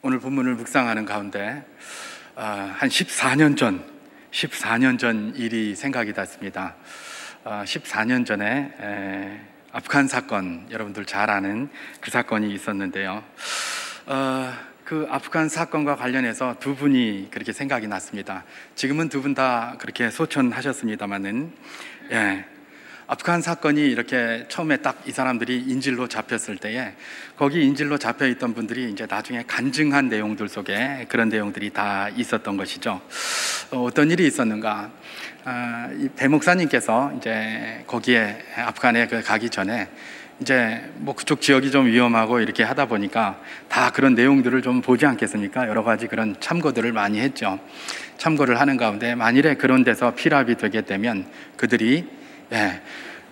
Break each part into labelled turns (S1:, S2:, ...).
S1: 오늘 본문을 묵상하는 가운데 한 14년 전 일이 생각이 났습니다. 14년 전에 아프간 사건, 여러분들 잘 아는 그 사건이 있었는데요. 그 아프간 사건과 관련해서 두 분이 그렇게 생각이 났습니다. 지금은 두 분 다 그렇게 소천하셨습니다만은, 아프간 사건이 이렇게 처음에 딱 이 사람들이 인질로 잡혔을 때에 거기 인질로 잡혀 있던 분들이 이제 나중에 간증한 내용들 속에 그런 내용들이 다 있었던 것이죠. 어떤 일이 있었는가? 이 배 목사님께서 이제 거기에 아프간에 가기 전에 이제 뭐 그쪽 지역이 좀 위험하고 이렇게 하다 보니까 다 그런 내용들을 좀 보지 않겠습니까? 여러 가지 그런 참고들을 많이 했죠. 참고를 하는 가운데 만일에 그런 데서 피랍이 되게 되면 그들이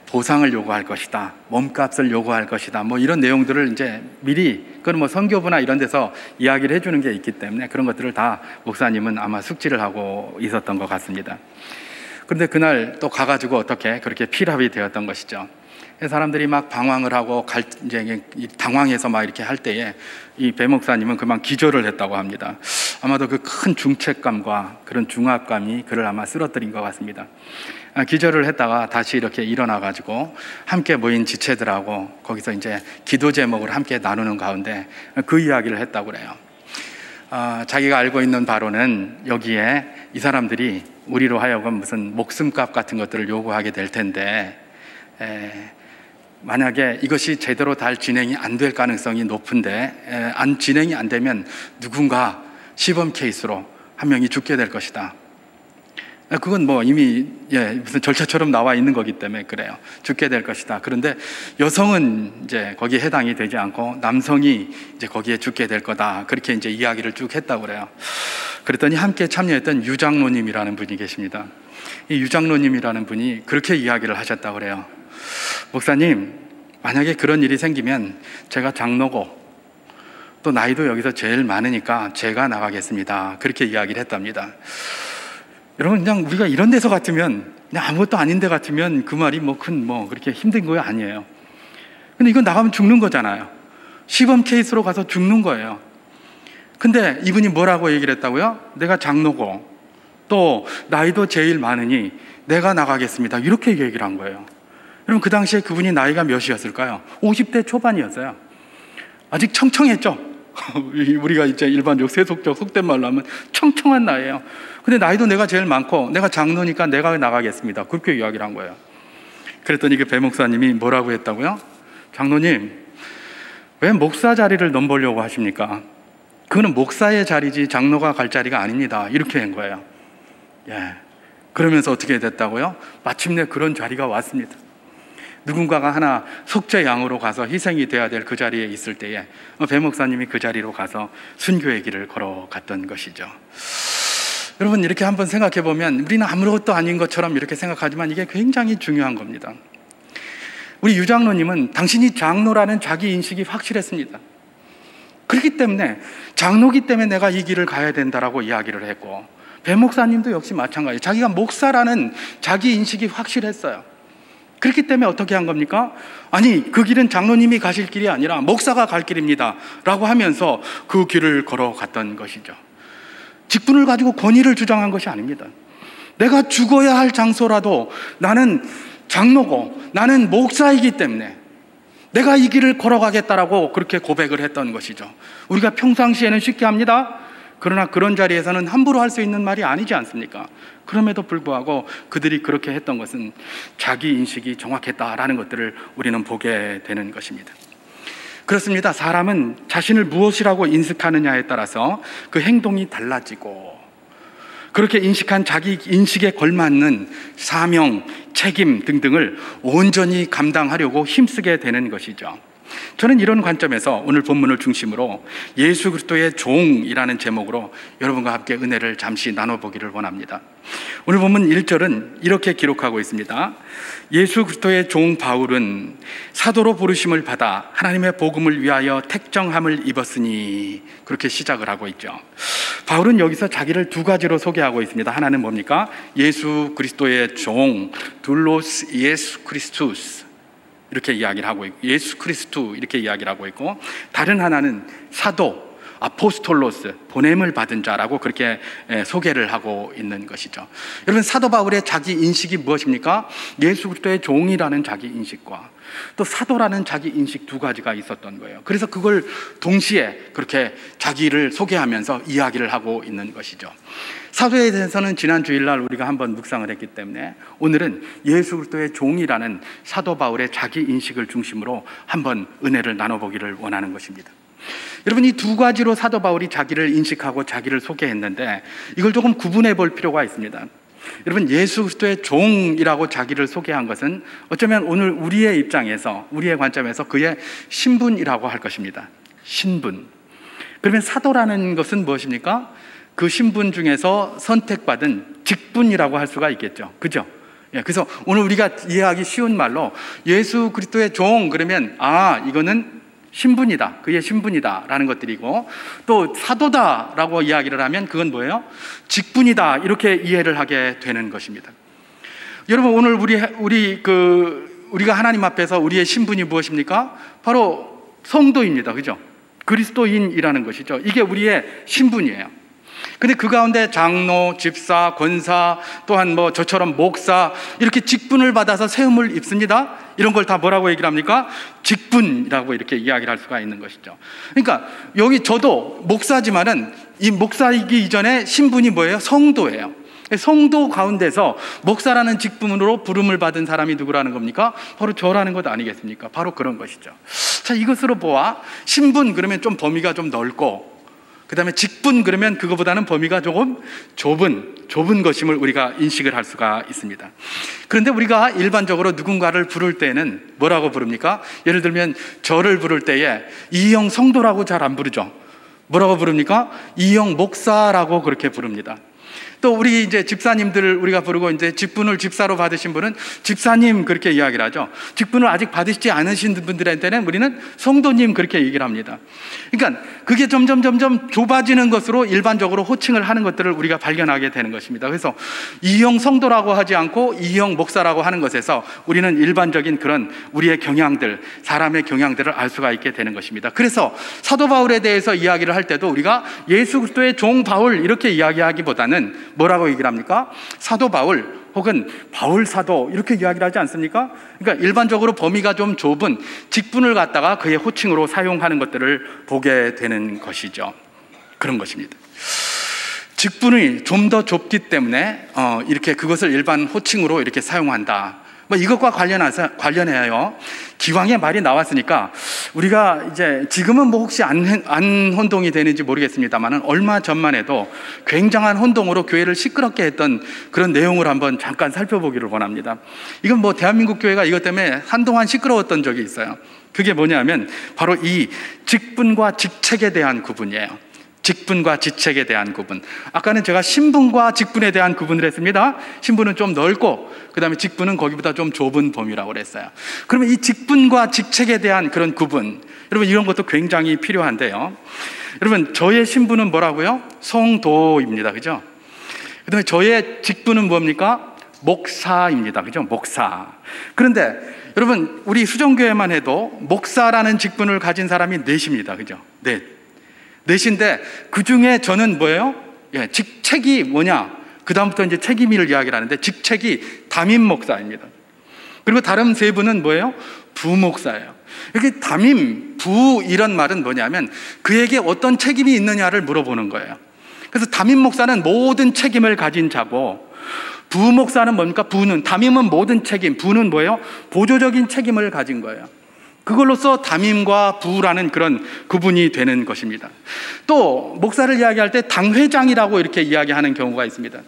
S1: 보상을 요구할 것이다, 몸값을 요구할 것이다, 뭐 이런 내용들을 이제 미리, 그건 뭐 선교부나 이런 데서 이야기를 해주는 게 있기 때문에 그런 것들을 다 목사님은 아마 숙지를 하고 있었던 것 같습니다. 그런데 그날 또 가가지고 어떻게 그렇게 피랍이 되었던 것이죠. 사람들이 막 방황을 하고 이제 당황해서 막 이렇게 할 때에 이 배 목사님은 그만 기절을 했다고 합니다. 아마도 그 큰 중책감과 그런 중압감이 그를 아마 쓰러뜨린 것 같습니다. 기절을 했다가 다시 이렇게 일어나가지고 함께 모인 지체들하고 거기서 이제 기도 제목을 함께 나누는 가운데 그 이야기를 했다고 그래요. 자기가 알고 있는 바로는 여기에 이 사람들이 우리로 하여금 무슨 목숨값 같은 것들을 요구하게 될 텐데, 만약에 이것이 제대로 잘 진행이 안 될 가능성이 높은데, 진행이 안 되면 누군가 시범 케이스로 한 명이 죽게 될 것이다. 그건 뭐 이미 무슨 절차처럼 나와 있는 거기 때문에 그래요. 죽게 될 것이다. 그런데 여성은 이제 거기에 해당이 되지 않고 남성이 이제 거기에 죽게 될 거다. 그렇게 이제 이야기를 쭉 했다고 그래요. 그랬더니 함께 참여했던 유장로님이라는 분이 계십니다. 이 유장로님이라는 분이 그렇게 이야기를 하셨다고 그래요. 목사님, 만약에 그런 일이 생기면 제가 장로고 또 나이도 여기서 제일 많으니까 제가 나가겠습니다. 그렇게 이야기를 했답니다. 여러분, 그냥 우리가 이런 데서 같으면, 그냥 아무것도 아닌 데 같으면 그 말이 그렇게 힘든 거 아니에요. 근데 이건 나가면 죽는 거잖아요. 시범 케이스로 가서 죽는 거예요. 근데 이분이 뭐라고 얘기를 했다고요? 내가 장로고 또 나이도 제일 많으니 내가 나가겠습니다. 이렇게 얘기를 한 거예요. 여러분, 그 당시에 그분이 나이가 몇이었을까요? 50대 초반이었어요. 아직 청청했죠. 우리가 이제 일반적 세속적 속된 말로 하면 청청한 나이예요. 근데 나이도 내가 제일 많고 내가 장로니까 내가 나가겠습니다. 그렇게 이야기를 한 거예요. 그랬더니 그 배 목사님이 뭐라고 했다고요? 장로님, 왜 목사 자리를 넘보려고 하십니까? 그거는 목사의 자리지 장로가 갈 자리가 아닙니다. 이렇게 한 거예요. 그러면서 어떻게 됐다고요? 마침내 그런 자리가 왔습니다. 누군가가 하나 속죄양으로 가서 희생이 돼야 될 그 자리에 있을 때에 배 목사님이 그 자리로 가서 순교의 길을 걸어갔던 것이죠. 여러분, 이렇게 한번 생각해 보면 우리는 아무것도 아닌 것처럼 이렇게 생각하지만 이게 굉장히 중요한 겁니다. 우리 유장로님은 당신이 장로라는 자기 인식이 확실했습니다. 그렇기 때문에 장로기 때문에 내가 이 길을 가야 된다라고 이야기를 했고, 배 목사님도 역시 마찬가지예요. 자기가 목사라는 자기 인식이 확실했어요. 그렇기 때문에 어떻게 한 겁니까? 아니, 그 길은 장로님이 가실 길이 아니라 목사가 갈 길입니다 라고 하면서 그 길을 걸어갔던 것이죠. 직분을 가지고 권위를 주장한 것이 아닙니다. 내가 죽어야 할 장소라도 나는 장로고 나는 목사이기 때문에 내가 이 길을 걸어가겠다라고 그렇게 고백을 했던 것이죠. 우리가 평상시에는 쉽게 합니다. 그러나 그런 자리에서는 함부로 할 수 있는 말이 아니지 않습니까? 그럼에도 불구하고 그들이 그렇게 했던 것은 자기 인식이 정확했다라는 것들을 우리는 보게 되는 것입니다. 그렇습니다. 사람은 자신을 무엇이라고 인식하느냐에 따라서 그 행동이 달라지고, 그렇게 인식한 자기 인식에 걸맞는 사명, 책임 등등을 온전히 감당하려고 힘쓰게 되는 것이죠. 저는 이런 관점에서 오늘 본문을 중심으로 예수 그리스도의 종이라는 제목으로 여러분과 함께 은혜를 잠시 나눠보기를 원합니다. 오늘 본문 1절은 이렇게 기록하고 있습니다. 예수 그리스도의 종 바울은 사도로 부르심을 받아 하나님의 복음을 위하여 택정함을 입었으니, 그렇게 시작을 하고 있죠. 바울은 여기서 자기를 두 가지로 소개하고 있습니다. 하나는 뭡니까? 예수 그리스도의 종, 둘로스 예수 크리스투스, 이렇게 이야기를 하고 있고, 예수 그리스도 이렇게 이야기를 하고 있고, 다른 하나는 사도, 아포스톨로스, 보냄을 받은 자라고 그렇게 소개를 하고 있는 것이죠. 여러분, 사도 바울의 자기 인식이 무엇입니까? 예수 그리스도의 종이라는 자기 인식과 또 사도라는 자기 인식 두 가지가 있었던 거예요. 그래서 그걸 동시에 그렇게 자기를 소개하면서 이야기를 하고 있는 것이죠. 사도에 대해서는 지난 주일날 우리가 한번 묵상을 했기 때문에 오늘은 예수 그리스도의 종이라는 사도 바울의 자기 인식을 중심으로 한번 은혜를 나눠보기를 원하는 것입니다. 여러분, 이 두 가지로 사도 바울이 자기를 인식하고 자기를 소개했는데 이걸 조금 구분해 볼 필요가 있습니다. 여러분, 예수 그리스도의 종이라고 자기를 소개한 것은 어쩌면 오늘 우리의 입장에서, 우리의 관점에서 그의 신분이라고 할 것입니다. 신분. 그러면 사도라는 것은 무엇입니까? 그 신분 중에서 선택받은 직분이라고 할 수가 있겠죠. 그죠? 그래서 오늘 우리가 이해하기 쉬운 말로 예수 그리스도의 종 그러면 이거는 신분이다, 그의 신분이다 라는 것들이고, 또 사도다라고 이야기를 하면 그건 뭐예요? 직분이다, 이렇게 이해를 하게 되는 것입니다. 여러분, 오늘 우리가 하나님 앞에서 우리의 신분이 무엇입니까? 바로 성도입니다. 그죠? 그리스도인이라는 것이죠. 이게 우리의 신분이에요. 근데 그 가운데 장로, 집사, 권사, 또한 저처럼 목사, 이렇게 직분을 받아서 세움을 입습니다. 이런 걸 다 뭐라고 얘기를 합니까? 직분이라고 이렇게 이야기를 할 수가 있는 것이죠. 그러니까 여기 저도 목사지만은 이 목사이기 이전에 신분이 뭐예요? 성도예요. 성도 가운데서 목사라는 직분으로 부름을 받은 사람이 누구라는 겁니까? 바로 저라는 것 아니겠습니까? 바로 그런 것이죠. 자, 이것으로 보아 신분 그러면 좀 범위가 좀 넓고, 그 다음에 직분 그러면 그거보다는 범위가 조금 좁은 것임을 우리가 인식을 할 수가 있습니다. 그런데 우리가 일반적으로 누군가를 부를 때는 뭐라고 부릅니까? 예를 들면 저를 부를 때에 이형 성도라고 잘 안 부르죠. 뭐라고 부릅니까? 이형 목사라고 그렇게 부릅니다. 또 우리 이제 집사님들 우리가 부르고, 이제 직분을 집사로 받으신 분은 집사님 그렇게 이야기를 하죠. 직분을 아직 받으시지 않으신 분들한테는 우리는 성도님 그렇게 얘기를 합니다. 그러니까 그게 점점 좁아지는 것으로 일반적으로 호칭을 하는 것들을 우리가 발견하게 되는 것입니다. 그래서 이형 성도라고 하지 않고 이형 목사라고 하는 것에서 우리는 일반적인 그런 우리의 경향들, 사람의 경향들을 알 수가 있게 되는 것입니다. 그래서 사도 바울에 대해서 이야기를 할 때도 우리가 예수 그리스도의 종 바울 이렇게 이야기하기보다는 뭐라고 얘기를 합니까? 사도 바울 혹은 바울 사도 이렇게 이야기를 하지 않습니까? 그러니까 일반적으로 범위가 좀 좁은 직분을 갖다가 그의 호칭으로 사용하는 것들을 보게 되는 것이죠. 그런 것입니다. 직분이 좀 더 좁기 때문에 이렇게 그것을 일반 호칭으로 이렇게 사용한다. 이것과 관련해요. 기왕에 말이 나왔으니까 우리가 이제 지금은 혹시 안 혼동이 되는지 모르겠습니다만 얼마 전만 해도 굉장한 혼동으로 교회를 시끄럽게 했던 그런 내용을 한번 잠깐 살펴보기를 원합니다. 이건 대한민국 교회가 이것 때문에 한동안 시끄러웠던 적이 있어요. 그게 뭐냐면 바로 이 직분과 직책에 대한 구분이에요. 직분과 직책에 대한 구분. 아까는 제가 신분과 직분에 대한 구분을 했습니다. 신분은 좀 넓고 그 다음에 직분은 거기보다 좀 좁은 범위라고 그랬어요. 그러면 이 직분과 직책에 대한 그런 구분, 여러분 이런 것도 굉장히 필요한데요. 여러분 저의 신분은 뭐라고요? 성도입니다. 그죠? 그 다음에 저의 직분은 뭡니까? 목사입니다. 그죠? 목사. 그런데 여러분 우리 수정교회만 해도 목사라는 직분을 가진 사람이 넷입니다. 그죠? 넷인데 그 중에 저는 뭐예요? 직책이 뭐냐? 그 다음부터 이제 책임을 이야기를 하는데 직책이 담임 목사입니다. 그리고 다른 세 분은 뭐예요? 부목사예요. 이렇게 담임, 부 이런 말은 뭐냐면 그에게 어떤 책임이 있느냐를 물어보는 거예요. 그래서 담임 목사는 모든 책임을 가진 자고, 부목사는 뭡니까? 담임은 모든 책임, 부는 뭐예요? 보조적인 책임을 가진 거예요. 그걸로써 담임과 부라는 그런 구분이 되는 것입니다. 또 목사를 이야기할 때 당회장이라고 이렇게 이야기하는 경우가 있습니다.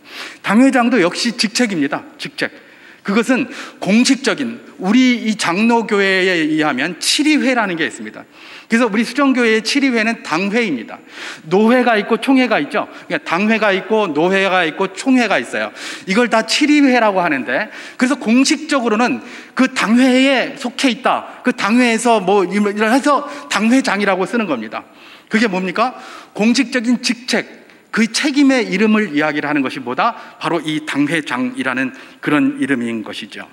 S1: 당회장도 역시 직책입니다. 직책. 그것은 공식적인, 우리 이 장로교회에 의하면 칠의회라는 게 있습니다. 그래서 우리 수정교회의 칠의회는 당회입니다. 노회가 있고 총회가 있죠. 그러니까 당회가 있고 노회가 있고 총회가 있어요. 이걸 다 칠의회라고 하는데, 그래서 공식적으로는 그 당회에 속해 있다, 그 당회에서 이런 해서 당회장이라고 쓰는 겁니다. 그게 뭡니까? 공식적인 직책, 그 책임의 이름을 이야기를 하는 것이 바로 이 당회장이라는 그런 이름인 것이죠.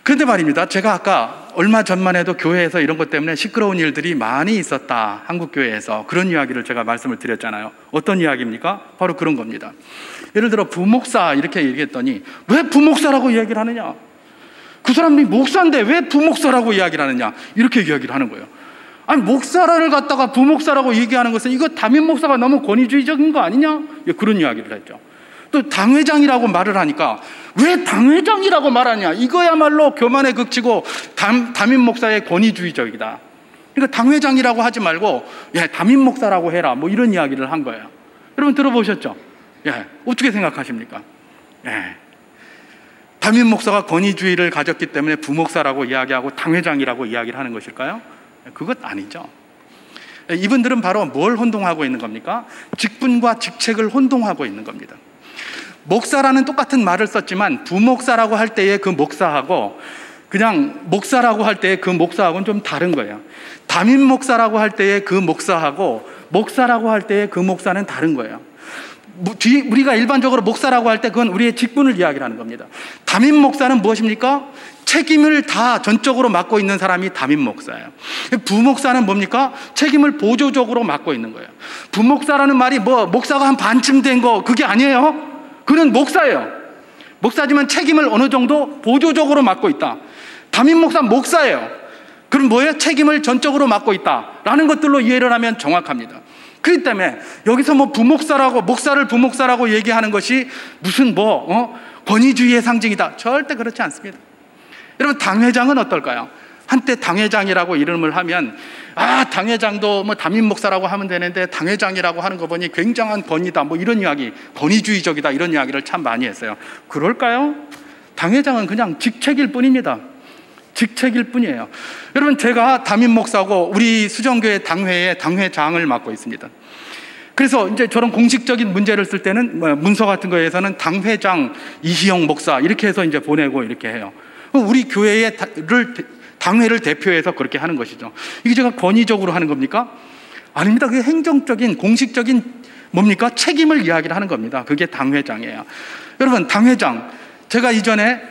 S1: 그런데 말입니다, 제가 아까 얼마 전만 해도 교회에서 이런 것 때문에 시끄러운 일들이 많이 있었다, 한국교회에서. 그런 이야기를 제가 말씀을 드렸잖아요. 어떤 이야기입니까? 바로 그런 겁니다. 예를 들어 부목사 이렇게 얘기했더니 왜 부목사라고 이야기를 하느냐, 그 사람이 목사인데 왜 부목사라고 이야기를 하느냐, 이렇게 이야기를 하는 거예요. 아니, 목사를 갖다가 부목사라고 얘기하는 것은 이거 담임 목사가 너무 권위주의적인 거 아니냐, 그런 이야기를 했죠. 또 당회장이라고 말을 하니까 왜 당회장이라고 말하냐, 이거야말로 교만에 그치고 담임 목사의 권위주의적이다. 그러니까 당회장이라고 하지 말고 담임 목사라고 해라, 뭐 이런 이야기를 한 거예요. 여러분 들어보셨죠? 어떻게 생각하십니까? 담임 목사가 권위주의를 가졌기 때문에 부목사라고 이야기하고 당회장이라고 이야기를 하는 것일까요? 그것 아니죠. 이분들은 바로 뭘 혼동하고 있는 겁니까? 직분과 직책을 혼동하고 있는 겁니다. 목사라는 똑같은 말을 썼지만 부목사라고 할 때의 그 목사하고 그냥 목사라고 할 때의 그 목사하고는 좀 다른 거예요. 담임 목사라고 할 때의 그 목사하고 목사라고 할 때의 그 목사는 다른 거예요. 우리가 일반적으로 목사라고 할 때 그건 우리의 직분을 이야기를 하는 겁니다. 담임 목사는 무엇입니까? 책임을 다 전적으로 맡고 있는 사람이 담임 목사예요. 부목사는 뭡니까? 책임을 보조적으로 맡고 있는 거예요. 부목사라는 말이 뭐 목사가 한 반쯤 된 거 그게 아니에요. 그는 목사예요. 목사지만 책임을 어느 정도 보조적으로 맡고 있다. 담임 목사는 목사예요. 그럼 뭐예요? 책임을 전적으로 맡고 있다라는 것들로 이해를 하면 정확합니다. 그렇기 때문에 여기서 뭐 부목사라고, 목사를 부목사라고 얘기하는 것이 무슨 권위주의의 상징이다, 절대 그렇지 않습니다. 여러분, 당회장은 어떨까요? 한때 당회장이라고 이름을 하면 당회장도 뭐 담임 목사라고 하면 되는데 당회장이라고 하는 거 보니 굉장한 권위다, 뭐 이런 이야기, 권위주의적이다, 이런 이야기를 참 많이 했어요. 그럴까요? 당회장은 그냥 직책일 뿐입니다. 직책일 뿐이에요. 여러분, 제가 담임 목사고 우리 수정교회 당회의 당회장을 맡고 있습니다. 그래서 이제 저런 공식적인 문제를 쓸 때는 문서 같은 거에서는 당회장 이희영 목사 이렇게 해서 이제 보내고 이렇게 해요. 우리 교회의 당회를 대표해서 그렇게 하는 것이죠. 이게 제가 권위적으로 하는 겁니까? 아닙니다. 그게 행정적인 공식적인 뭡니까? 책임을 이야기를 하는 겁니다. 그게 당회장이에요. 여러분, 당회장, 제가 이전에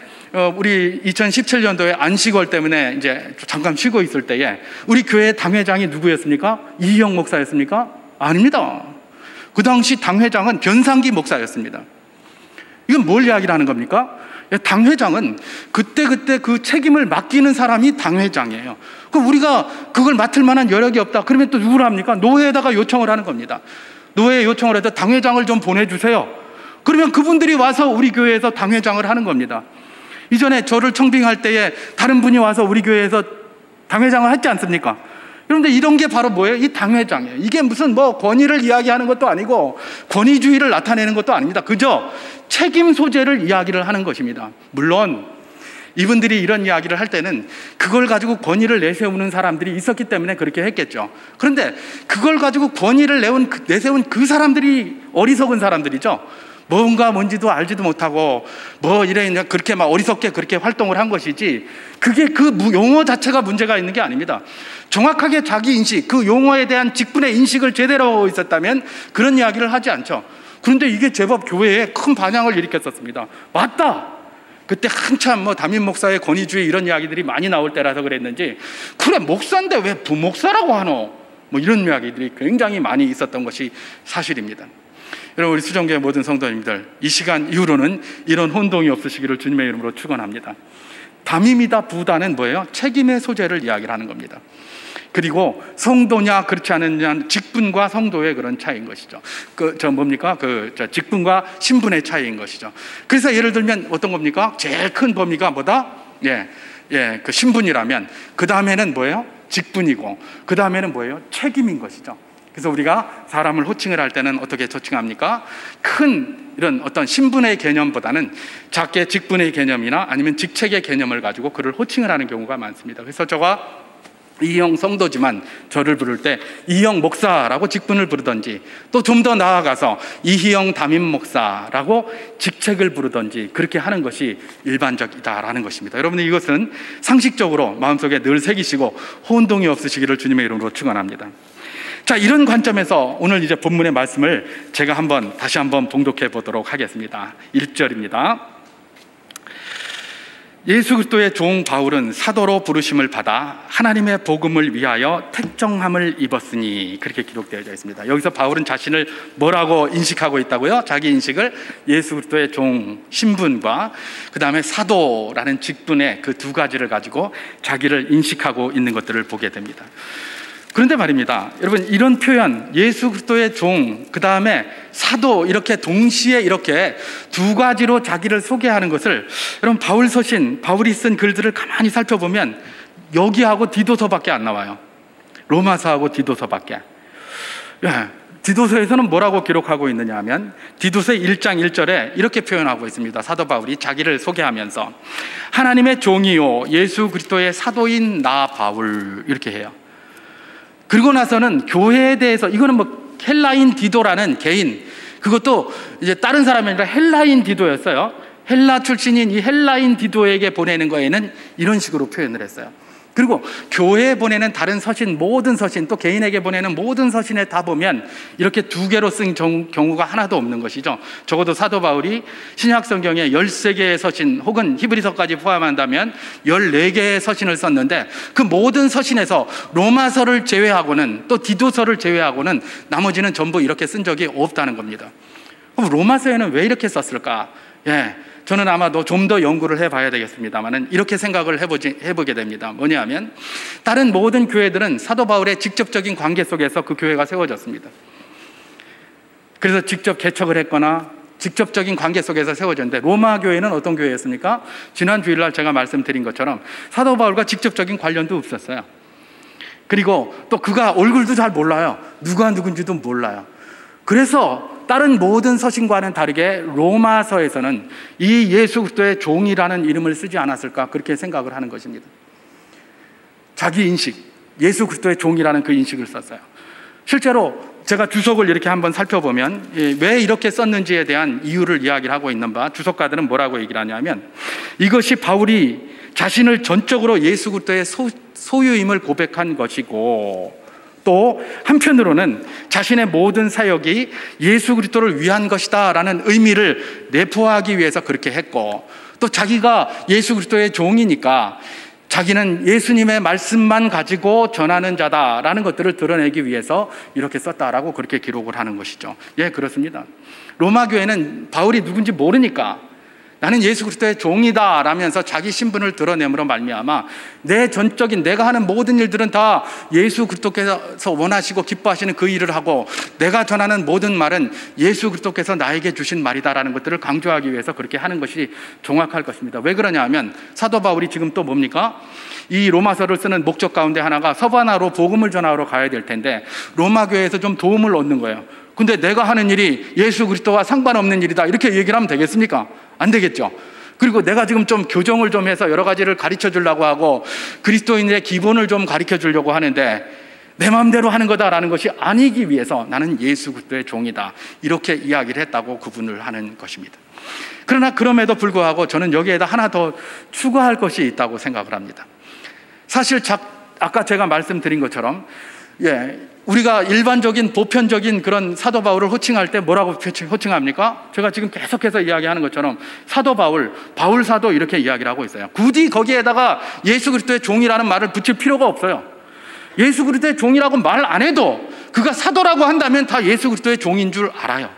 S1: 우리 2017년도에 안식월 때문에 이제 잠깐 쉬고 있을 때에 우리 교회 당회장이 누구였습니까? 이희영 목사였습니까? 아닙니다. 그 당시 당회장은 변상기 목사였습니다. 이건 뭘 이야기를 하는 겁니까? 당회장은 그때 그 책임을 맡기는 사람이 당회장이에요. 그럼 우리가 그걸 맡을 만한 여력이 없다, 그러면 또 누구를 합니까? 노회에다가 요청을 하는 겁니다. 노회에 요청을 해서 당회장을 좀 보내주세요. 그러면 그분들이 와서 우리 교회에서 당회장을 하는 겁니다. 이전에 저를 청빙할 때에 다른 분이 와서 우리 교회에서 당회장을 했지 않습니까? 그런데 이런 게 바로 뭐예요? 이 당회장이에요. 이게 무슨 권위를 이야기하는 것도 아니고 권위주의를 나타내는 것도 아닙니다. 그저 책임 소재를 이야기를 하는 것입니다. 물론 이분들이 이런 이야기를 할 때는 그걸 가지고 권위를 내세우는 사람들이 있었기 때문에 그렇게 했겠죠. 그런데 그걸 가지고 권위를 내세운 그 사람들이 어리석은 사람들이죠. 뭔지도 알지도 못하고 그렇게 막 어리석게 그렇게 활동을 한 것이지, 그게 그 용어 자체가 문제가 있는 게 아닙니다. 정확하게 자기 인식, 그 용어에 대한 직분의 인식을 제대로 하고 있었다면 그런 이야기를 하지 않죠. 그런데 이게 제법 교회에 큰 반향을 일으켰었습니다. 맞다! 그때 한참 담임 목사의 권위주의 이런 이야기들이 많이 나올 때라서 그랬는지, 그래 목사인데 왜 부목사라고 하노? 이런 이야기들이 굉장히 많이 있었던 것이 사실입니다. 여러분, 우리 수정교회 모든 성도님들, 이 시간 이후로는 이런 혼동이 없으시기를 주님의 이름으로 축원합니다. 담임이다 부다는 뭐예요? 책임의 소재를 이야기를 하는 겁니다. 그리고 성도냐 그렇지 않느냐, 직분과 성도의 그런 차이인 것이죠. 직분과 신분의 차이인 것이죠. 그래서 예를 들면 어떤 겁니까? 제일 큰 범위가 뭐다? 그 신분이라면 그 다음에는 뭐예요? 직분이고 그 다음에는 뭐예요? 책임인 것이죠. 그래서 우리가 사람을 호칭을 할 때는 어떻게 호칭합니까? 큰 이런 어떤 신분의 개념보다는 작게 직분의 개념이나 아니면 직책의 개념을 가지고 그를 호칭을 하는 경우가 많습니다. 그래서 저가 이희영 성도지만 저를 부를 때 이희영 목사라고 직분을 부르든지, 또 좀 더 나아가서 이희영 담임 목사라고 직책을 부르든지 그렇게 하는 것이 일반적이다라는 것입니다. 여러분, 이것은 상식적으로 마음속에 늘 새기시고 혼동이 없으시기를 주님의 이름으로 축원합니다. 자, 이런 관점에서 오늘 이제 본문의 말씀을 제가 다시 한번 봉독해 보도록 하겠습니다. 1절입니다. 예수 그리스도의 종 바울은 사도로 부르심을 받아 하나님의 복음을 위하여 택정함을 입었으니, 그렇게 기록되어 있습니다. 여기서 바울은 자신을 뭐라고 인식하고 있다고요? 자기 인식을 예수 그리스도의 종 신분과 그 다음에 사도라는 직분의 그 두 가지를 가지고 자기를 인식하고 있는 것들을 보게 됩니다. 그런데 말입니다, 여러분, 이런 표현, 예수 그리스도의 종, 그 다음에 사도, 이렇게 동시에 이렇게 두 가지로 자기를 소개하는 것을, 여러분, 바울 서신, 바울이 쓴 글들을 가만히 살펴보면 여기하고 디도서밖에 안 나와요. 로마서하고 디도서밖에. 디도서에서는 뭐라고 기록하고 있느냐 하면 디도서 1장 1절에 이렇게 표현하고 있습니다. 사도 바울이 자기를 소개하면서 하나님의 종이요 예수 그리스도의 사도인 나 바울, 이렇게 해요. 그리고 나서는 교회에 대해서, 이거는 뭐 헬라인 디도라는 개인, 그것도 이제 다른 사람이 아니라 헬라인 디도였어요. 헬라 출신인 이 헬라인 디도에게 보내는 거에는 이런 식으로 표현을 했어요. 그리고 교회에 보내는 다른 서신, 모든 서신, 또 개인에게 보내는 모든 서신에 다 보면 이렇게 두 개로 쓴 경우가 하나도 없는 것이죠. 적어도 사도 바울이 신약 성경에 13개의 서신 혹은 히브리서까지 포함한다면 14개의 서신을 썼는데, 그 모든 서신에서 로마서를 제외하고는, 또 디도서를 제외하고는 나머지는 전부 이렇게 쓴 적이 없다는 겁니다. 그럼 로마서에는 왜 이렇게 썼을까? 저는 아마도 좀 더 연구를 해봐야 되겠습니다만 이렇게 생각을 해보게 됩니다. 뭐냐면 다른 모든 교회들은 사도 바울의 직접적인 관계 속에서 그 교회가 세워졌습니다. 그래서 직접 개척을 했거나 직접적인 관계 속에서 세워졌는데, 로마 교회는 어떤 교회였습니까? 지난 주일날 제가 말씀드린 것처럼 사도 바울과 직접적인 관련도 없었어요. 그리고 또 그가 얼굴도 잘 몰라요. 누가 누군지도 몰라요. 그래서 다른 모든 서신과는 다르게 로마서에서는 이 예수 그리스도의 종이라는 이름을 쓰지 않았을까, 그렇게 생각을 하는 것입니다. 자기 인식, 예수 그리스도의 종이라는 그 인식을 썼어요. 실제로 제가 주석을 이렇게 한번 살펴보면 왜 이렇게 썼는지에 대한 이유를 이야기를 하고 있는 바, 주석가들은 뭐라고 얘기를 하냐면 이것이 바울이 자신을 전적으로 예수 그리스도의 소유임을 고백한 것이고, 또 한편으로는 자신의 모든 사역이 예수 그리스도를 위한 것이다 라는 의미를 내포하기 위해서 그렇게 했고, 또 자기가 예수 그리스도의 종이니까 자기는 예수님의 말씀만 가지고 전하는 자다라는 것들을 드러내기 위해서 이렇게 썼다라고 그렇게 기록을 하는 것이죠. 그렇습니다. 로마 교회는 바울이 누군지 모르니까 나는 예수 그리스도의 종이다 라면서 자기 신분을 드러내므로 말미암아 내 전적인, 내가 하는 모든 일들은 다 예수 그리스도께서 원하시고 기뻐하시는 그 일을 하고, 내가 전하는 모든 말은 예수 그리스도께서 나에게 주신 말이다라는 것들을 강조하기 위해서 그렇게 하는 것이 정확할 것입니다. 왜 그러냐 하면 사도 바울이 지금 또 뭡니까? 이 로마서를 쓰는 목적 가운데 하나가 서바나로 복음을 전하러 가야 될 텐데 로마 교회에서 좀 도움을 얻는 거예요. 근데 내가 하는 일이 예수 그리스도와 상관없는 일이다, 이렇게 얘기를 하면 되겠습니까? 안 되겠죠. 그리고 내가 지금 좀 교정을 좀 해서 여러 가지를 가르쳐 주려고 하고 그리스도인의 기본을 좀 가르쳐 주려고 하는데 내 마음대로 하는 거다라는 것이 아니기 위해서 나는 예수 그리스도의 종이다, 이렇게 이야기를 했다고 구분을 하는 것입니다. 그러나 그럼에도 불구하고 저는 여기에다 하나 더 추가할 것이 있다고 생각을 합니다. 사실 아까 제가 말씀드린 것처럼 우리가 일반적인 보편적인 그런 사도 바울을 호칭할 때 뭐라고 호칭합니까? 제가 지금 계속해서 이야기하는 것처럼 사도 바울, 바울 사도, 이렇게 이야기를 하고 있어요. 굳이 거기에다가 예수 그리스도의 종이라는 말을 붙일 필요가 없어요. 예수 그리스도의 종이라고 말 안 해도 그가 사도라고 한다면 다 예수 그리스도의 종인 줄 알아요.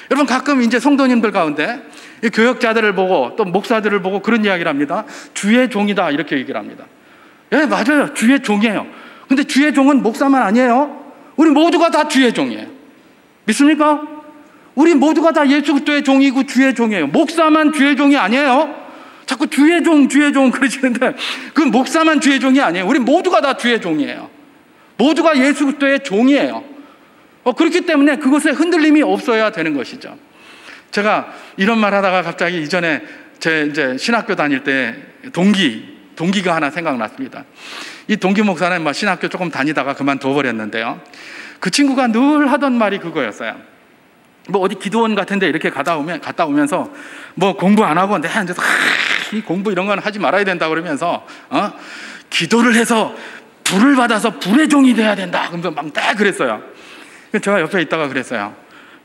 S1: 여러분, 가끔 이제 성도님들 가운데 교역자들을 보고 또 목사들을 보고 그런 이야기를 합니다. 주의 종이다, 이렇게 얘기를 합니다. 맞아요. 주의 종이에요. 근데 주의 종은 목사만 아니에요. 우리 모두가 다 주의 종이에요. 믿습니까? 우리 모두가 다 예수 그리스도의 종이고 주의 종이에요. 목사만 주의 종이 아니에요. 자꾸 주의 종 그러시는데 그 목사만 주의 종이 아니에요. 우리 모두가 다 주의 종이에요. 모두가 예수 그리스도의 종이에요. 그렇기 때문에 그것에 흔들림이 없어야 되는 것이죠. 제가 이런 말 하다가 갑자기 이전에 제 이제 신학교 다닐 때 동기가 하나 생각났습니다. 이 동기 목사는 신학교 조금 다니다가 그만둬버렸는데요. 그 친구가 늘 하던 말이 그거였어요. 어디 기도원 같은데 이렇게 갔다 오면서 공부 안 하고 내 앉아서 이 공부 이런 건 하지 말아야 된다 그러면서 기도를 해서 불을 받아서 불의 종이 돼야 된다 그러면서 막 딱 그랬어요. 제가 옆에 있다가 그랬어요.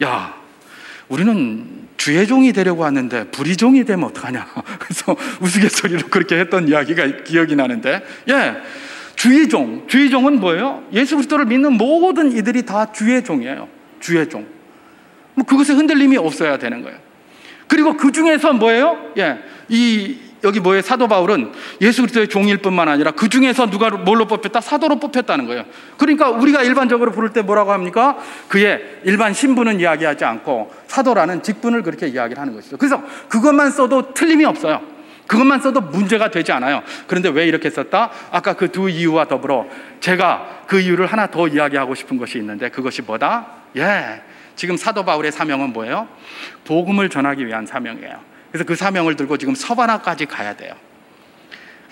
S1: 야, 우리는 주의 종이 되려고 하는데 불의 종이 되면 어떡하냐. 그래서 우스갯소리로 그렇게 했던 이야기가 기억이 나는데, 주의 종. 주의 종은 뭐예요? 예수 그리스도를 믿는 모든 이들이 다 주의 종이에요. 주의 종. 뭐 그것에 흔들림이 없어야 되는 거예요. 그리고 그 중에서 뭐예요? 여기 뭐예요? 사도 바울은 예수 그리스도의 종일 뿐만 아니라 그 중에서 누가 뭘로 뽑혔다? 사도로 뽑혔다는 거예요. 그러니까 우리가 일반적으로 부를 때 뭐라고 합니까? 그의 일반 신분은 이야기하지 않고 사도라는 직분을 그렇게 이야기를 하는 것이죠. 그래서 그것만 써도 틀림이 없어요. 그것만 써도 문제가 되지 않아요. 그런데 왜 이렇게 썼다? 아까 그 두 이유와 더불어 제가 그 이유를 하나 더 이야기하고 싶은 것이 있는데, 그것이 뭐다? 지금 사도 바울의 사명은 뭐예요? 복음을 전하기 위한 사명이에요. 그래서 그 사명을 들고 지금 서바나까지 가야 돼요.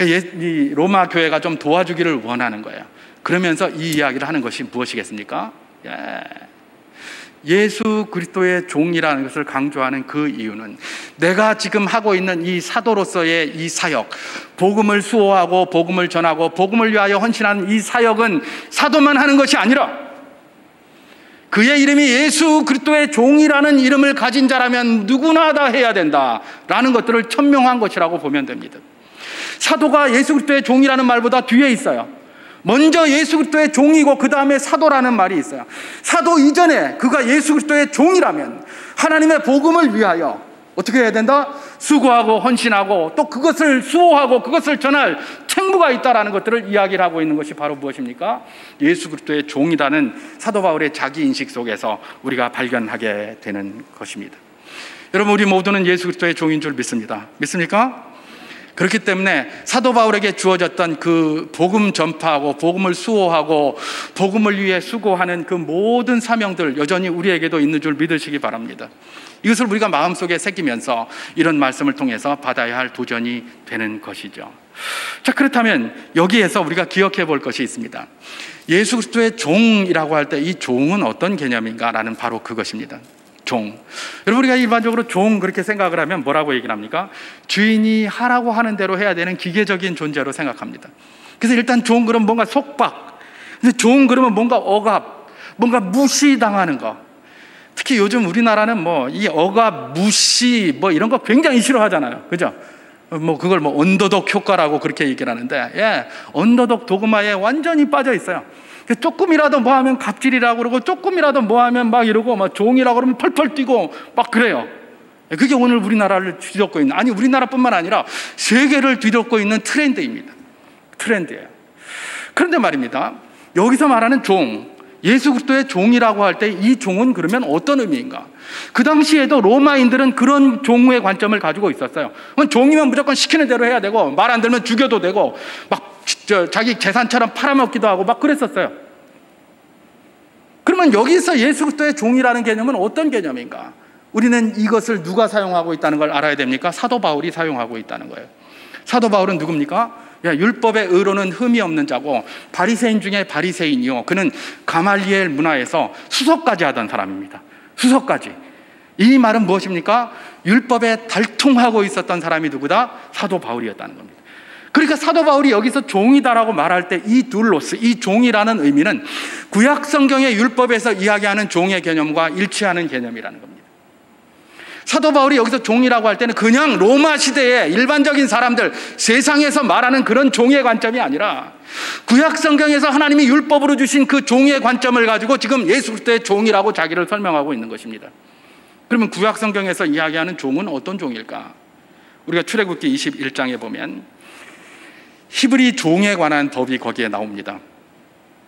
S1: 이 로마 교회가 좀 도와주기를 원하는 거예요. 그러면서 이 이야기를 하는 것이 무엇이겠습니까? 예수 그리스도의 종이라는 것을 강조하는 그 이유는 내가 지금 하고 있는 이 사도로서의 이 사역, 복음을 수호하고 복음을 전하고 복음을 위하여 헌신하는 이 사역은 사도만 하는 것이 아니라 그의 이름이 예수 그리스도의 종이라는 이름을 가진 자라면 누구나 다 해야 된다라는 것들을 천명한 것이라고 보면 됩니다. 사도가 예수 그리스도의 종이라는 말보다 뒤에 있어요. 먼저 예수 그리스도의 종이고 그 다음에 사도라는 말이 있어요. 사도 이전에 그가 예수 그리스도의 종이라면 하나님의 복음을 위하여 어떻게 해야 된다? 수고하고 헌신하고 또 그것을 수호하고 그것을 전할 책무가 있다라는 것들을 이야기를 하고 있는 것이 바로 무엇입니까? 예수 그리스도의 종이라는 사도 바울의 자기 인식 속에서 우리가 발견하게 되는 것입니다. 여러분, 우리 모두는 예수 그리스도의 종인 줄 믿습니다. 믿습니까? 그렇기 때문에 사도 바울에게 주어졌던 그 복음 전파하고 복음을 수호하고 복음을 위해 수고하는 그 모든 사명들 여전히 우리에게도 있는 줄 믿으시기 바랍니다. 이것을 우리가 마음속에 새기면서 이런 말씀을 통해서 받아야 할 도전이 되는 것이죠. 자, 그렇다면 여기에서 우리가 기억해 볼 것이 있습니다. 예수 그리스도의 종이라고 할 때 이 종은 어떤 개념인가라는 바로 그것입니다. 종. 여러분, 우리가 일반적으로 종 그렇게 생각을 하면 뭐라고 얘기를 합니까? 주인이 하라고 하는 대로 해야 되는 기계적인 존재로 생각합니다. 그래서 일단 종 그러면 뭔가 속박, 근데 종 그러면 뭔가 억압, 뭔가 무시당하는 거. 특히 요즘 우리나라는 뭐 이 억압, 무시 뭐 이런 거 굉장히 싫어하잖아요. 그죠? 뭐 그걸 뭐 언더독 효과라고 그렇게 얘기를 하는데, 언더독 도그마에 완전히 빠져 있어요. 조금이라도 뭐 하면 갑질이라고 그러고 조금이라도 뭐 하면 막 이러고 막 종이라고 그러면 펄펄 뛰고 막 그래요. 그게 오늘 우리나라를 뒤덮고 있는, 아니 우리나라뿐만 아니라 세계를 뒤덮고 있는 트렌드입니다. 트렌드예요. 그런데 말입니다, 여기서 말하는 종, 예수 그리스도의 종이라고 할 때 이 종은 그러면 어떤 의미인가? 그 당시에도 로마인들은 그런 종의 관점을 가지고 있었어요. 종이면 무조건 시키는 대로 해야 되고 말 안 들으면 죽여도 되고 막 자기 재산처럼 팔아먹기도 하고 막 그랬었어요. 그러면 여기서 예수 그리스도의 종이라는 개념은 어떤 개념인가? 우리는 이것을 누가 사용하고 있다는 걸 알아야 됩니까? 사도 바울이 사용하고 있다는 거예요. 사도 바울은 누굽니까? 율법의 의로는 흠이 없는 자고 바리새인 중에 바리새인이요, 그는 가말리엘 문화에서 수석까지 하던 사람입니다. 수석까지. 이 말은 무엇입니까? 율법에 달통하고 있었던 사람이 누구다? 사도 바울이었다는 겁니다. 그러니까 사도 바울이 여기서 종이다라고 말할 때 이 둘로스, 이 종이라는 의미는 구약 성경의 율법에서 이야기하는 종의 개념과 일치하는 개념이라는 겁니다. 사도 바울이 여기서 종이라고 할 때는 그냥 로마 시대의 일반적인 사람들, 세상에서 말하는 그런 종의 관점이 아니라 구약 성경에서 하나님이 율법으로 주신 그 종의 관점을 가지고 지금 예수 그리스도의 종이라고 자기를 설명하고 있는 것입니다. 그러면 구약 성경에서 이야기하는 종은 어떤 종일까? 우리가 출애굽기 21장에 보면 히브리 종에 관한 법이 거기에 나옵니다.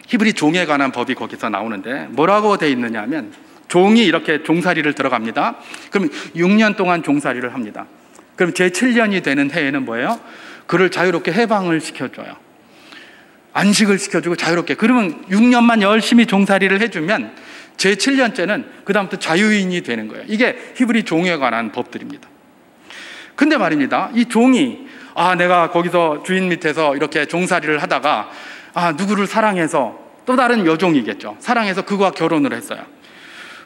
S1: 히브리 종에 관한 법이 거기서 나오는데 뭐라고 돼 있느냐 하면, 종이 이렇게 종살이를 들어갑니다. 그럼 6년 동안 종살이를 합니다. 그럼 제7년이 되는 해에는 뭐예요? 그를 자유롭게 해방을 시켜줘요. 안식을 시켜주고 자유롭게. 그러면 6년만 열심히 종살이를 해주면 제7년째는 그 다음부터 자유인이 되는 거예요. 이게 히브리 종에 관한 법들입니다. 근데 말입니다, 이 종이 내가 거기서 주인 밑에서 이렇게 종살이를 하다가 누구를 사랑해서, 또 다른 여종이겠죠, 사랑해서 그와 결혼을 했어요.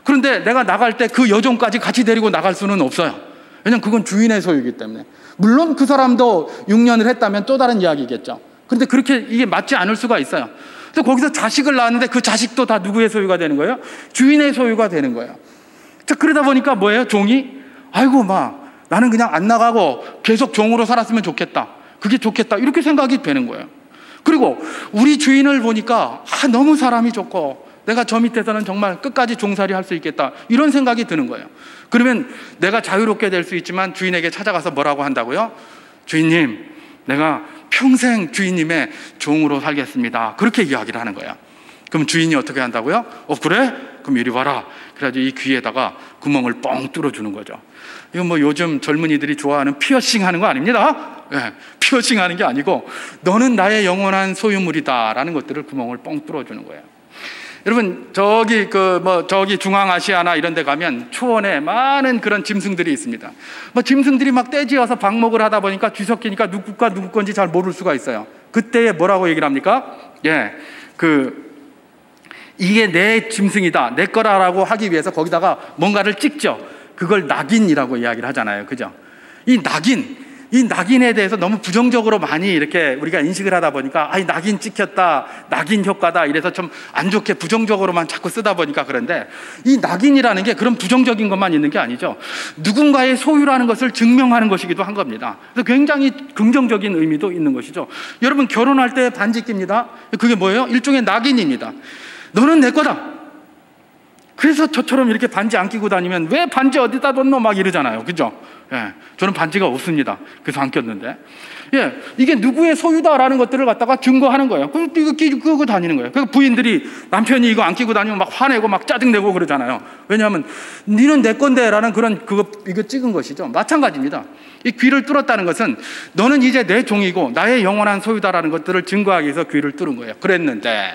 S1: 그런데 내가 나갈 때 그 여종까지 같이 데리고 나갈 수는 없어요. 왜냐면 그건 주인의 소유이기 때문에. 물론 그 사람도 6년을 했다면 또 다른 이야기겠죠. 그런데 그렇게 이게 맞지 않을 수가 있어요. 근데 거기서 자식을 낳았는데 그 자식도 다 누구의 소유가 되는 거예요? 주인의 소유가 되는 거예요. 자, 그러다 보니까 뭐예요? 종이 아이고 막 나는 그냥 안 나가고 계속 종으로 살았으면 좋겠다, 그게 좋겠다, 이렇게 생각이 되는 거예요. 그리고 우리 주인을 보니까 너무 사람이 좋고 내가 저 밑에서는 정말 끝까지 종살이 할 수 있겠다, 이런 생각이 드는 거예요. 그러면 내가 자유롭게 될 수 있지만 주인에게 찾아가서 뭐라고 한다고요? 주인님, 내가 평생 주인님의 종으로 살겠습니다, 그렇게 이야기를 하는 거예요. 그럼 주인이 어떻게 한다고요? 그래? 그럼 이리 와라. 그래가지고 이 귀에다가 구멍을 뻥 뚫어주는 거죠. 이건 뭐 요즘 젊은이들이 좋아하는 피어싱 하는 거 아닙니다. 네, 피어싱 하는 게 아니고 너는 나의 영원한 소유물이다 라는 것들을 구멍을 뻥 뚫어주는 거예요. 여러분, 저기 중앙아시아나 이런 데 가면 초원에 많은 그런 짐승들이 있습니다. 짐승들이 막 떼지어서 방목을 하다 보니까 뒤섞이니까 누구가 누구 건지 잘 모를 수가 있어요. 그때에 뭐라고 얘기를 합니까? 이게 내 짐승이다, 내 거라라고 하기 위해서 거기다가 뭔가를 찍죠. 그걸 낙인이라고 이야기를 하잖아요. 그죠? 이 낙인에 대해서 너무 부정적으로 많이 이렇게 우리가 인식을 하다 보니까 이 낙인 찍혔다, 낙인 효과다, 이래서 좀 안 좋게 부정적으로만 자꾸 쓰다 보니까 그런데, 이 낙인이라는 게 그런 부정적인 것만 있는 게 아니죠. 누군가의 소유라는 것을 증명하는 것이기도 한 겁니다. 그래서 굉장히 긍정적인 의미도 있는 것이죠. 여러분, 결혼할 때 반지 낍니다. 그게 뭐예요? 일종의 낙인입니다. 너는 내 거다. 그래서 저처럼 이렇게 반지 안 끼고 다니면 왜 반지 어디다 뒀노 막 이러잖아요. 그죠? 저는 반지가 없습니다. 그래서 안 꼈는데. 이게 누구의 소유다라는 것들을 갖다가 증거하는 거예요. 그래서 이거 끼고 다니는 거예요. 그래서 부인들이 남편이 이거 안 끼고 다니면 막 화내고 막 짜증내고 그러잖아요. 왜냐하면 니는 내 건데 라는 이거 찍은 것이죠. 마찬가지입니다. 이 귀를 뚫었다는 것은 너는 이제 내 종이고 나의 영원한 소유다라는 것들을 증거하기 위해서 귀를 뚫은 거예요. 그랬는데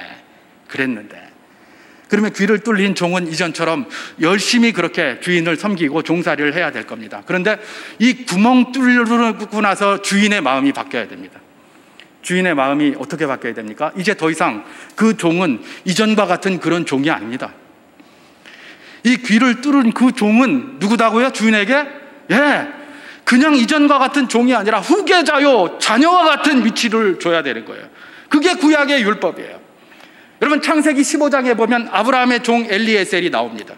S1: 그러면 귀를 뚫린 종은 이전처럼 열심히 그렇게 주인을 섬기고 종살이를 해야 될 겁니다. 그런데 이 구멍 뚫고 나서 주인의 마음이 바뀌어야 됩니다. 주인의 마음이 어떻게 바뀌어야 됩니까? 이제 더 이상 그 종은 이전과 같은 그런 종이 아닙니다. 이 귀를 뚫은 그 종은 누구다고요? 주인에게? 그냥 이전과 같은 종이 아니라 후계자요, 자녀와 같은 위치를 줘야 되는 거예요. 그게 구약의 율법이에요. 여러분, 창세기 15장에 보면 아브라함의 종 엘리에셀이 나옵니다.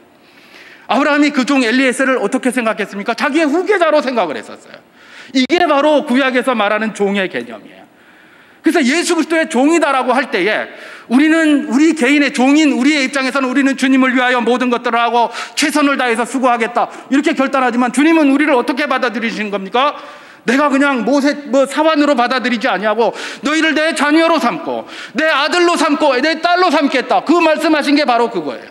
S1: 아브라함이 그 종 엘리에셀을 어떻게 생각했습니까? 자기의 후계자로 생각을 했었어요. 이게 바로 구약에서 말하는 종의 개념이에요. 그래서 예수 그리스도의 종이다라고 할 때에 우리는 우리 개인의 종인 우리의 입장에서는 우리는 주님을 위하여 모든 것들을 하고 최선을 다해서 수고하겠다, 이렇게 결단하지만 주님은 우리를 어떻게 받아들이시는 겁니까? 내가 그냥 사환으로 받아들이지 아니하고 너희를 내 자녀로 삼고 내 아들로 삼고 내 딸로 삼겠다, 그 말씀하신 게 바로 그거예요.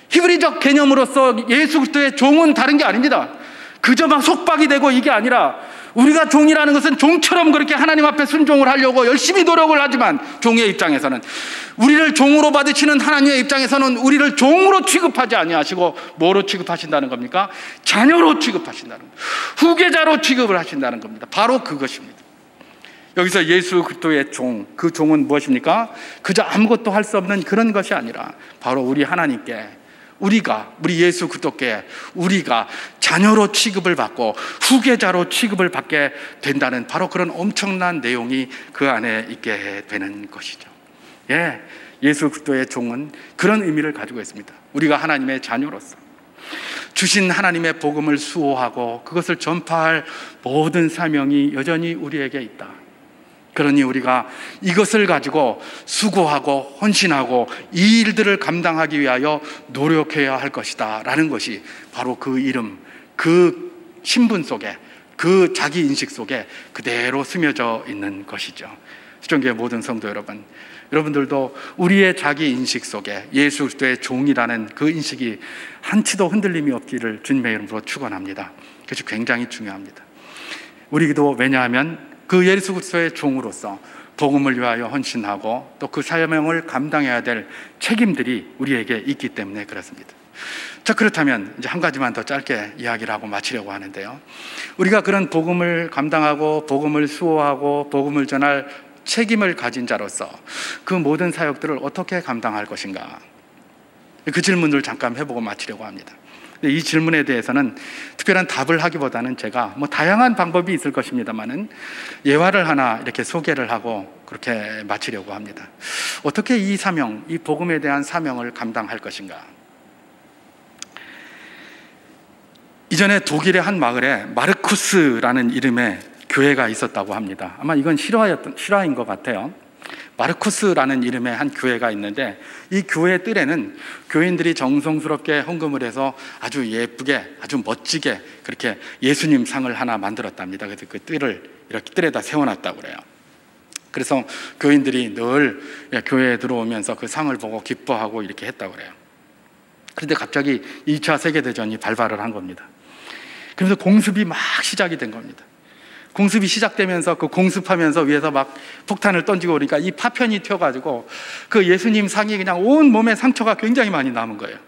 S1: 히브리적 개념으로서 예수 그리스도의 종은 다른 게 아닙니다. 그저 막 속박이 되고 이게 아니라, 우리가 종이라는 것은 종처럼 그렇게 하나님 앞에 순종을 하려고 열심히 노력을 하지만 종의 입장에서는, 우리를 종으로 받으시는 하나님의 입장에서는 우리를 종으로 취급하지 아니하시고 뭐로 취급하신다는 겁니까? 자녀로 취급하신다는 겁니다. 후계자로 취급을 하신다는 겁니다. 바로 그것입니다. 여기서 예수 그리스도의 종, 그 종은 무엇입니까? 그저 아무것도 할 수 없는 그런 것이 아니라 바로 우리 하나님께 우리 예수 그리스도께 우리가 자녀로 취급을 받고 후계자로 취급을 받게 된다는 바로 그런 엄청난 내용이 그 안에 있게 되는 것이죠. 예수 그리스도의 종은 그런 의미를 가지고 있습니다. 우리가 하나님의 자녀로서 주신 하나님의 복음을 수호하고 그것을 전파할 모든 사명이 여전히 우리에게 있다. 그러니 우리가 이것을 가지고 수고하고 헌신하고 이 일들을 감당하기 위하여 노력해야 할 것이다 라는 것이 바로 그 이름, 그 신분 속에, 그 자기 인식 속에 그대로 스며져 있는 것이죠. 수정교회 모든 성도 여러분, 여러분들도 우리의 자기 인식 속에 예수 그리스도의 종이라는 그 인식이 한치도 흔들림이 없기를 주님의 이름으로 축원합니다. 그것이 굉장히 중요합니다. 우리도 왜냐하면 그 예수 그리스도의 종으로서 복음을 위하여 헌신하고 또 그 사명을 감당해야 될 책임들이 우리에게 있기 때문에 그렇습니다. 자, 그렇다면 이제 한 가지만 더 짧게 이야기를 하고 마치려고 하는데요. 우리가 그런 복음을 감당하고 복음을 수호하고 복음을 전할 책임을 가진 자로서 그 모든 사역들을 어떻게 감당할 것인가, 그 질문을 잠깐 해보고 마치려고 합니다. 이 질문에 대해서는 특별한 답을 하기보다는 제가 다양한 방법이 있을 것입니다만은 예화를 하나 이렇게 소개를 하고 그렇게 마치려고 합니다. 어떻게 이 복음에 대한 사명을 감당할 것인가? 이전에 독일의 한 마을에 마르쿠스라는 이름의 교회가 있었다고 합니다. 아마 이건 실화인 것 같아요. 마르쿠스라는 이름의 한 교회가 있는데, 이 교회 뜰에는 교인들이 정성스럽게 헌금을 해서 아주 예쁘게, 아주 멋지게 그렇게 예수님 상을 하나 만들었답니다. 그래서 그 뜰을 이렇게 뜰에다 세워놨다고 그래요. 그래서 교인들이 늘 교회에 들어오면서 그 상을 보고 기뻐하고 이렇게 했다고 그래요. 그런데 갑자기 2차 세계대전이 발발을 한 겁니다. 그래서 공습이 막 시작이 된 겁니다. 공습이 시작되면서 그 공습하면서 위에서 막 폭탄을 던지고 그러니까 이 파편이 튀어가지고 그 예수님 상이 그냥 온 몸에 상처가 굉장히 많이 남은 거예요.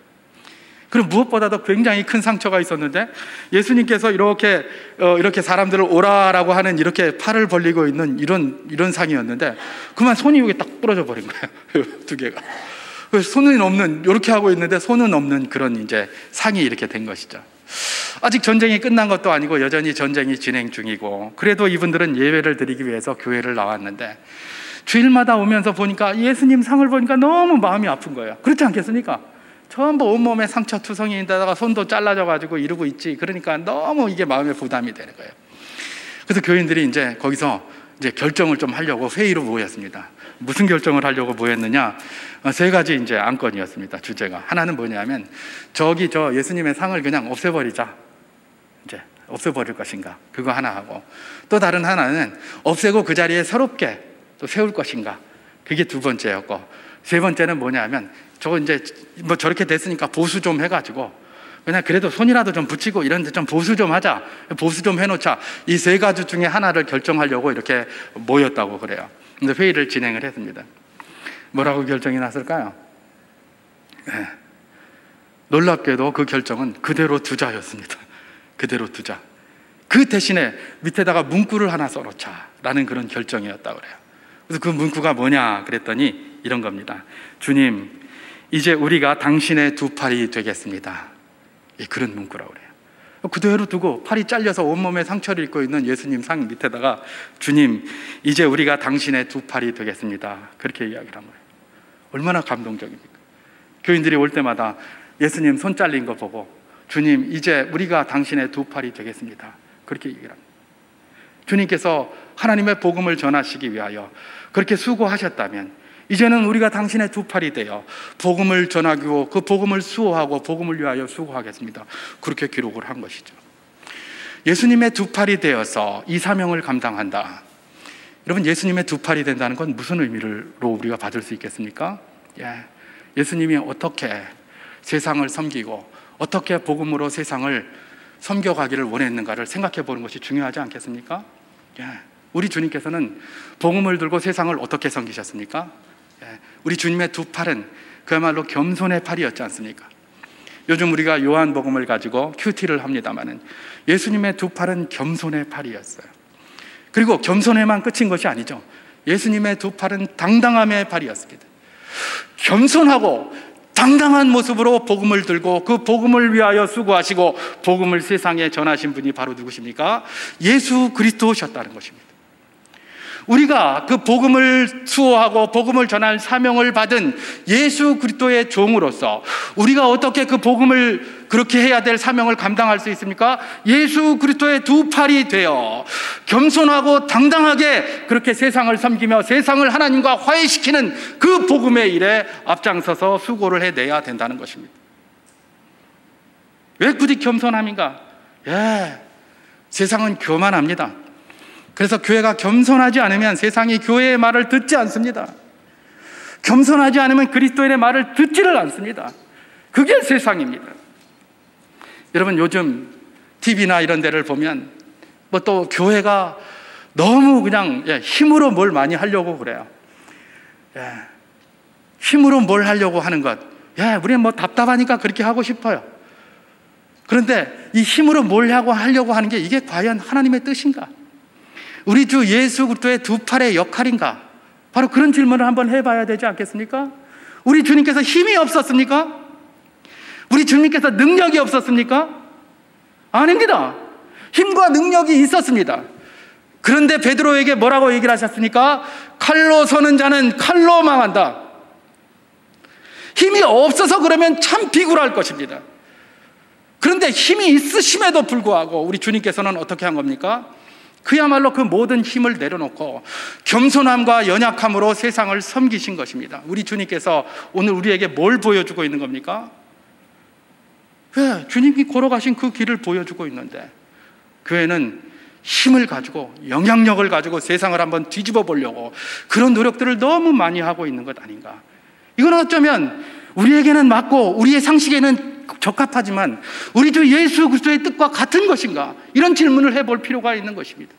S1: 그리고 무엇보다도 굉장히 큰 상처가 있었는데, 예수님께서 이렇게 사람들을 오라라고 하는 이렇게 팔을 벌리고 있는 이런 상이었는데, 그만 손이 여기 딱 부러져 버린 거예요. 두 개가. 손은 없는, 이렇게 하고 있는데 손은 없는 그런 이제 상이 이렇게 된 것이죠. 아직 전쟁이 끝난 것도 아니고 여전히 전쟁이 진행 중이고, 그래도 이분들은 예배를 드리기 위해서 교회를 나왔는데, 주일마다 오면서 보니까 예수님 상을 보니까 너무 마음이 아픈 거예요. 그렇지 않겠습니까? 전부 온몸에 상처 투성이인데다가 손도 잘라져 가지고 이러고 있지. 그러니까 너무 이게 마음에 부담이 되는 거예요. 그래서 교인들이 이제 거기서 이제 결정을 좀 하려고 회의로 모였습니다. 무슨 결정을 하려고 모였느냐? 3가지 이제 안건이었습니다. 주제가. 하나는 뭐냐면, 저기 저 예수님의 상을 그냥 없애버리자. 이제 없애버릴 것인가? 그거 하나 하고, 또 다른 하나는 없애고 그 자리에 새롭게 또 세울 것인가? 그게 2번째였고, 3번째는 뭐냐면, 저거 이제 뭐 저렇게 됐으니까 보수 좀 해가지고 그냥 그래도 손이라도 좀 붙이고 이런 데 좀 보수 좀 하자, 보수 좀 해놓자. 이 3가지 중에 하나를 결정하려고 이렇게 모였다고 그래요. 근데 회의를 진행을 했습니다. 뭐라고 결정이 났을까요? 네. 놀랍게도 그 결정은 그대로 두자였습니다. 그대로 두자. 그 대신에 밑에다가 문구를 하나 써놓자라는 그런 결정이었다고 그래요. 그래서 그 문구가 뭐냐 그랬더니 이런 겁니다. 주님, 이제 우리가 당신의 2 팔이 되겠습니다. 그런 문구라고 그래요. 그대로 두고 팔이 잘려서 온몸에 상처를 입고 있는 예수님 상 밑에다가 주님, 이제 우리가 당신의 2 팔이 되겠습니다. 그렇게 이야기를 한 거예요. 얼마나 감동적입니까? 교인들이 올 때마다 예수님 손 잘린 거 보고 주님, 이제 우리가 당신의 2 팔이 되겠습니다. 그렇게 얘기를 합니다. 주님께서 하나님의 복음을 전하시기 위하여 그렇게 수고하셨다면 이제는 우리가 당신의 2 팔이 되어 복음을 전하고 그 복음을 수호하고 복음을 위하여 수고하겠습니다. 그렇게 기록을 한 것이죠. 예수님의 2 팔이 되어서 이 사명을 감당한다. 여러분, 예수님의 2 팔이 된다는 건 무슨 의미로 우리가 받을 수 있겠습니까? 예수님이 어떻게 세상을 섬기고 어떻게 복음으로 세상을 섬겨가기를 원했는가를 생각해 보는 것이 중요하지 않겠습니까? 우리 주님께서는 복음을 들고 세상을 어떻게 섬기셨습니까? 우리 주님의 2 팔은 그야말로 겸손의 팔이었지 않습니까? 요즘 우리가 요한복음을 가지고 큐티를 합니다마는 예수님의 2 팔은 겸손의 팔이었어요. 그리고 겸손에만 끝인 것이 아니죠. 예수님의 2 팔은 당당함의 팔이었습니다. 겸손하고 당당한 모습으로 복음을 들고 그 복음을 위하여 수고하시고 복음을 세상에 전하신 분이 바로 누구십니까? 예수 그리스도셨다는 것입니다. 우리가 그 복음을 수호하고 복음을 전할 사명을 받은 예수 그리스도의 종으로서 우리가 어떻게 그 복음을 그렇게 해야 될 사명을 감당할 수 있습니까? 예수 그리스도의 2 팔이 되어 겸손하고 당당하게 그렇게 세상을 섬기며 세상을 하나님과 화해시키는 그 복음의 일에 앞장서서 수고를 해내야 된다는 것입니다. 왜 부디 겸손함인가? 세상은 교만합니다. 그래서 교회가 겸손하지 않으면 세상이 교회의 말을 듣지 않습니다. 겸손하지 않으면 그리스도인의 말을 듣지를 않습니다. 그게 세상입니다. 여러분, 요즘 TV나 이런 데를 보면 뭐 또 교회가 너무 그냥 힘으로 뭘 많이 하려고 그래요. 힘으로 뭘 하려고 하는 것, 우리는 뭐 답답하니까 그렇게 하고 싶어요. 그런데 이 힘으로 뭘 하려고 하는 게 이게 과연 하나님의 뜻인가? 우리 주 예수 그리스도의 2 팔의 역할인가? 바로 그런 질문을 한번 해봐야 되지 않겠습니까? 우리 주님께서 힘이 없었습니까? 우리 주님께서 능력이 없었습니까? 아닙니다. 힘과 능력이 있었습니다. 그런데 베드로에게 뭐라고 얘기를 하셨습니까? 칼로 서는 자는 칼로 망한다. 힘이 없어서 그러면 참 비굴할 것입니다. 그런데 힘이 있으심에도 불구하고 우리 주님께서는 어떻게 한 겁니까? 그야말로 그 모든 힘을 내려놓고 겸손함과 연약함으로 세상을 섬기신 것입니다. 우리 주님께서 오늘 우리에게 뭘 보여주고 있는 겁니까? 왜? 주님이 걸어가신 그 길을 보여주고 있는데 교회는 힘을 가지고 영향력을 가지고 세상을 한번 뒤집어 보려고 그런 노력들을 너무 많이 하고 있는 것 아닌가. 이건 어쩌면 우리에게는 맞고 우리의 상식에는 적합하지만 우리 주 예수 그리스도의 뜻과 같은 것인가? 이런 질문을 해볼 필요가 있는 것입니다.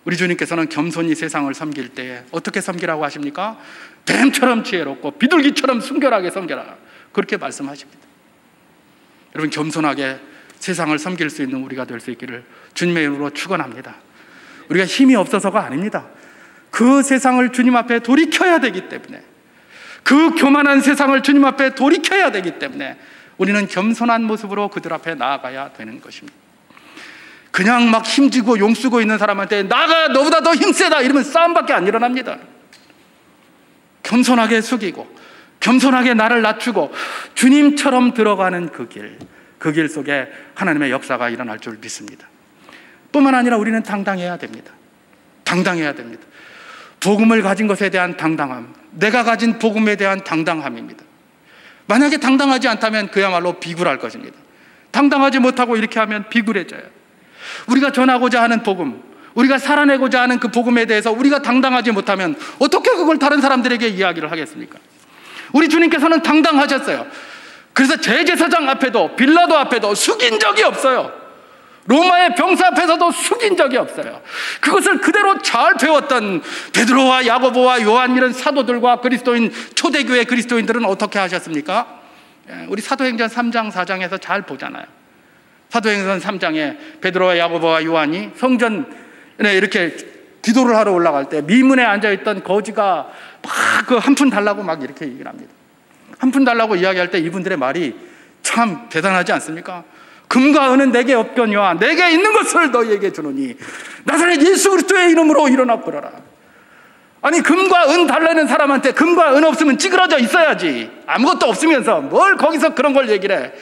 S1: 우리 주님께서는 겸손히 세상을 섬길 때에 어떻게 섬기라고 하십니까? 뱀처럼 지혜롭고 비둘기처럼 순결하게 섬겨라, 그렇게 말씀하십니다. 여러분, 겸손하게 세상을 섬길 수 있는 우리가 될 수 있기를 주님의 이름으로 축원합니다. 우리가 힘이 없어서가 아닙니다. 그 세상을 주님 앞에 돌이켜야 되기 때문에, 그 교만한 세상을 주님 앞에 돌이켜야 되기 때문에 우리는 겸손한 모습으로 그들 앞에 나아가야 되는 것입니다. 그냥 막 힘주고 용쓰고 있는 사람한테 나가 너보다 더 힘세다 이러면 싸움밖에 안 일어납니다. 겸손하게 숙이고 겸손하게 나를 낮추고 주님처럼 들어가는 그 길 속에 하나님의 역사가 일어날 줄 믿습니다. 뿐만 아니라 우리는 당당해야 됩니다. 당당해야 됩니다. 복음을 가진 것에 대한 당당함, 내가 가진 복음에 대한 당당함입니다. 만약에 당당하지 않다면 그야말로 비굴할 것입니다. 당당하지 못하고 이렇게 하면 비굴해져요. 우리가 전하고자 하는 복음, 우리가 살아내고자 하는 그 복음에 대해서 우리가 당당하지 못하면 어떻게 그걸 다른 사람들에게 이야기를 하겠습니까? 우리 주님께서는 당당하셨어요. 그래서 대제사장 앞에도 빌라도 앞에도 숙인 적이 없어요. 로마의 병사 앞에서도 숙인 적이 없어요. 그것을 그대로 잘 배웠던 베드로와 야고보와 요한 이런 사도들과 그리스도인 초대교회 그리스도인들은 어떻게 하셨습니까? 우리 사도행전 3장 4장에서 잘 보잖아요. 사도행전 3장에 베드로와 야고보와 요한이 성전에 이렇게 기도를 하러 올라갈 때 미문에 앉아있던 거지가 막 그 한 푼 달라고 막 이렇게 얘기를 합니다. 한 푼 달라고 이야기할 때 이분들의 말이 참 대단하지 않습니까? 금과 은은 내게 없거니와 내게 있는 것을 너희에게 주노니 나사렛 예수 그리스도의 이름으로 일어나 걸어라. 아니, 금과 은 달라는 사람한테 금과 은 없으면 찌그러져 있어야지. 아무것도 없으면서 뭘 거기서 그런 걸 얘기를 해.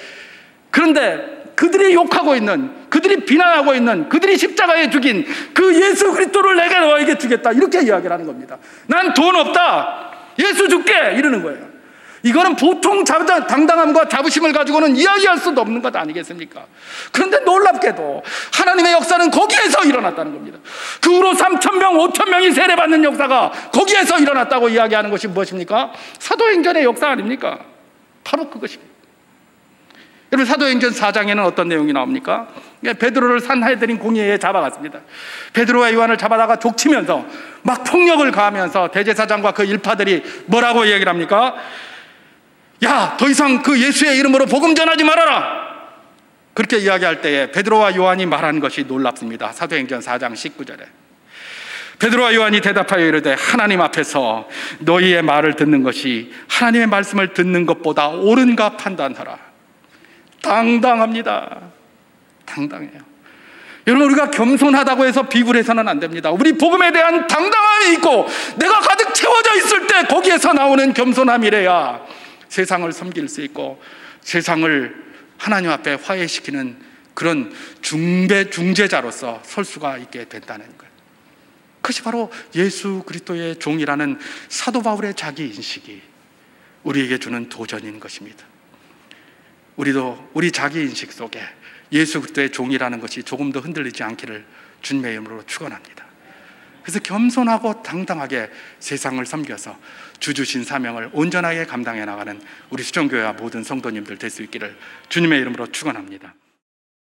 S1: 그런데 그들이 욕하고 있는, 그들이 비난하고 있는, 그들이 십자가에 죽인 그 예수 그리스도를 내가 너에게 주겠다, 이렇게 이야기를 하는 겁니다. 난 돈 없다, 예수 줄게, 이러는 거예요. 이거는 보통 당당함과 자부심을 가지고는 이야기할 수도 없는 것 아니겠습니까? 그런데 놀랍게도 하나님의 역사는 거기에서 일어났다는 겁니다. 그 후로 3,000명, 5,000명이 세례받는 역사가 거기에서 일어났다고 이야기하는 것이 무엇입니까? 사도행전의 역사 아닙니까? 바로 그것입니다. 여러분, 사도행전 4장에는 어떤 내용이 나옵니까? 베드로를 산헤드린 공회에 잡아갔습니다. 베드로와 요한을 잡아다가 족치면서 막 폭력을 가하면서 대제사장과 그 일파들이 뭐라고 얘기를 합니까? 야, 더 이상 그 예수의 이름으로 복음 전하지 말아라, 그렇게 이야기할 때에 베드로와 요한이 말하는 것이 놀랍습니다. 사도행전 4장 19절에 베드로와 요한이 대답하여 이르되 하나님 앞에서 너희의 말을 듣는 것이 하나님의 말씀을 듣는 것보다 옳은가 판단하라. 당당합니다. 당당해요. 여러분, 우리가 겸손하다고 해서 비굴해서는 안 됩니다. 우리 복음에 대한 당당함이 있고 내가 가득 채워져 있을 때 거기에서 나오는 겸손함이래야 세상을 섬길 수 있고 세상을 하나님 앞에 화해시키는 그런 중재자로서 설 수가 있게 된다는 거예요. 그것이 바로 예수 그리스도의 종이라는 사도 바울의 자기인식이 우리에게 주는 도전인 것입니다. 우리도 우리 자기인식 속에 예수 그리스도의 종이라는 것이 조금 더 흔들리지 않기를 주님의 이름으로 축원합니다. 그래서 겸손하고 당당하게 세상을 섬겨서 주 주신 사명을 온전하게 감당해 나가는 우리 수정교회와 모든 성도님들 될 수 있기를 주님의 이름으로 축원합니다.